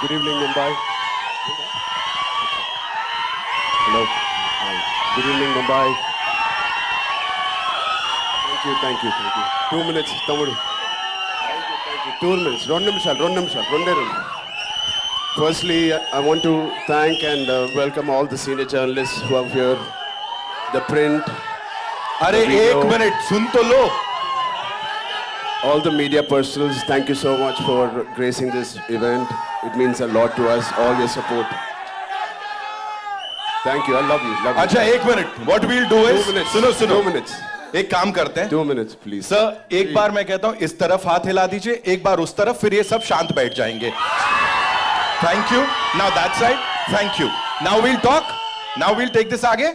Good evening, Mumbai. Hello. Hi. Good evening, Mumbai. Thank you. 2 minutes, Tamudu. Thank you. 2 minutes. Two నిమిషాలు. Firstly, I want to thank and welcome all the senior journalists who are here. The print, अरे the video, 1 minute सुन तो लो. all the media personals, thank you so much for gracing this event. It means a lot to us, all your support. Thank you, I love you. अच्छा 1 minute. What we'll do is 2 minutes. सुनो 2 minutes. एक काम करते हैं. 2 minutes, please. Sir एक बार मैं कहता हूं इस तरफ हाथ हिला दीजिए, एक बार उस तरफ, फिर ये सब शांत बैठ जाएंगे. Thank you. Now that side. Thank you. Now we'll talk. Now we'll take this आगे.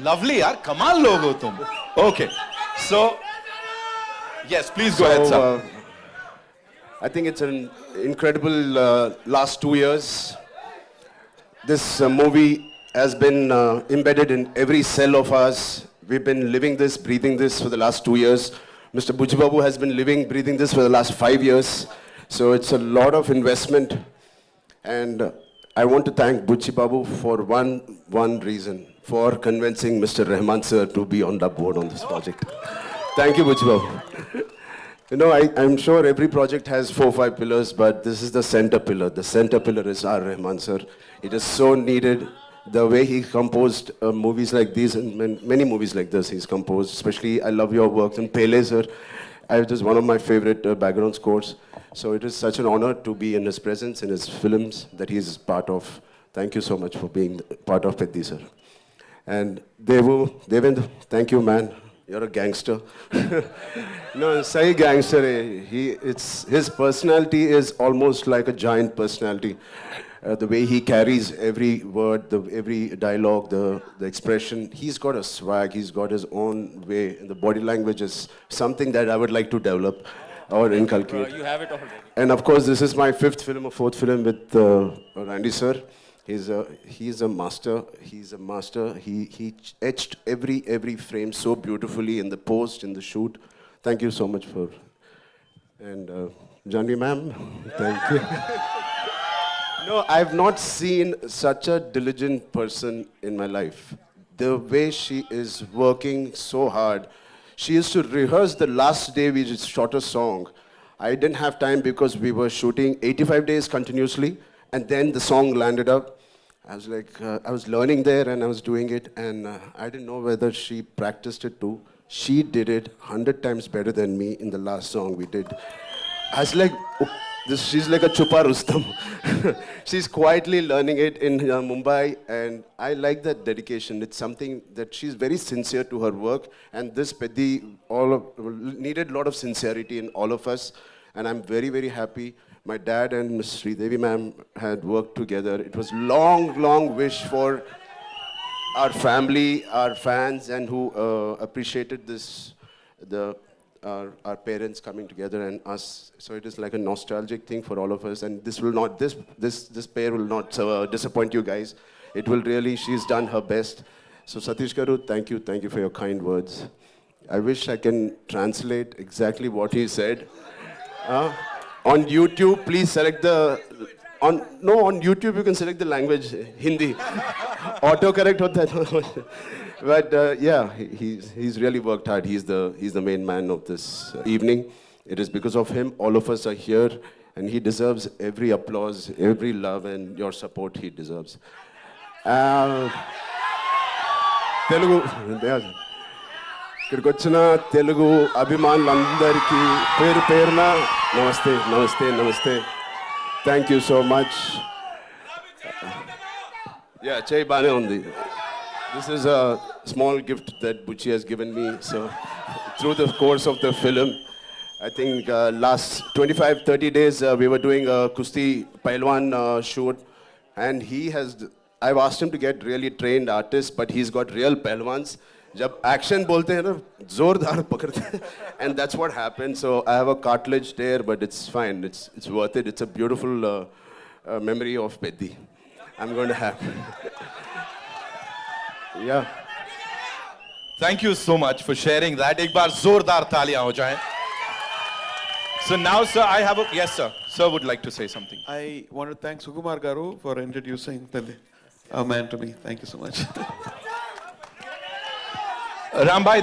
Lovely यार, कमाल लोग हो तुम. Okay. So yes, please go ahead, sir. I think it's an incredible last 2 years. This movie has been embedded in every cell of us. We've been living this, breathing this for the last 2 years. Mr. Bujji Babu has been living, breathing this for the last 5 years. So it's a lot of investment. And I want to thank Bujji Babu for one reason, for convincing Mr. Rahman sir to be on the board on this project. Thank you, Bujji Babu. You know, I'm sure every project has 4 or 5 pillars, but this is the center pillar. The center pillar is R. Rahman sir. It is so needed. The way he composed movies like these and many movies like this he's composed. Especially, I love your works. And Pele sir, it is one of my favorite background scores. So it is such an honor to be in his presence, in his films that he is part of. Thank you so much for being part of Peddi sir. And Devendra, thank you, man. You're a gangster. No, sahi gangster hai. His personality is almost like a giant personality. The way he carries every word, every dialogue, the expression. He's got a swag. He's got his own way. And the body language is something that I would like to develop or inculcate. You have it already. And of course, this is my 5th film or 4th film with Randy sir. He's a master. He's a master. He etched every frame so beautifully in the post, in the shoot. Thank you so much for. And Janvi ma'am, thank you. No, I've not seen such a diligent person in my life. The way she is working so hard. She used to rehearse the last day we just shot a song. I didn't have time because we were shooting 85 days continuously, and then the song landed up. I was like, I was learning there and I was doing it, and I didn't know whether she practiced it too. She did it 100 times better than me in the last song we did. I was like, she's like a Chupa Rustam. She's quietly learning it in Mumbai, and I like that dedication. It's something that she's very sincere to her work, and this Peddi needed a lot of sincerity in all of us, and I'm very, very happy. My dad and Ms. Sridevi ma'am had worked together. It was long wish for our family, our fans, and who appreciated this, our parents coming together and us. So it is like a nostalgic thing for all of us, and this will not, this pair will not disappoint you guys. It will really, she's done her best. So Satish Garu, thank you for your kind words. I wish I can translate exactly what he said. On YouTube, please select on YouTube you can select the language Hindi. Autocorrect hota hai. But yeah, he's really worked hard. He's the main man of this evening. It is because of him all of us are here, and he deserves every applause, every love, and your support he deserves. Telugu. ఇక్కడికి వచ్చిన తెలుగు అభిమానులందరికీ పేరు పేరున నమస్తే. Thank you so much. Yeah, చేయి బానే ఉంది. This is a small gift that Bucci has given me. So through the course of the film, I think last 25-30 days we were doing a Kusti Pailwan shoot, and I've asked him to get really trained artists, but he's got real Pailwans. जब action बोलते हैं ना जोरदार पकड़ते हैं, and that's what happened. So I have a cartilage there, but it's fine. It's worth it. It's a beautiful memory of Peddi. I'm going to have. Yeah. Thank you so much for sharing that. एक बार जोरदार तालियां हो जाएं. So now, sir, I have a yes, sir. Sir would like to say something. I want to thank Sukumar Garu for introducing a man to me. Thank you so much. Rambhai.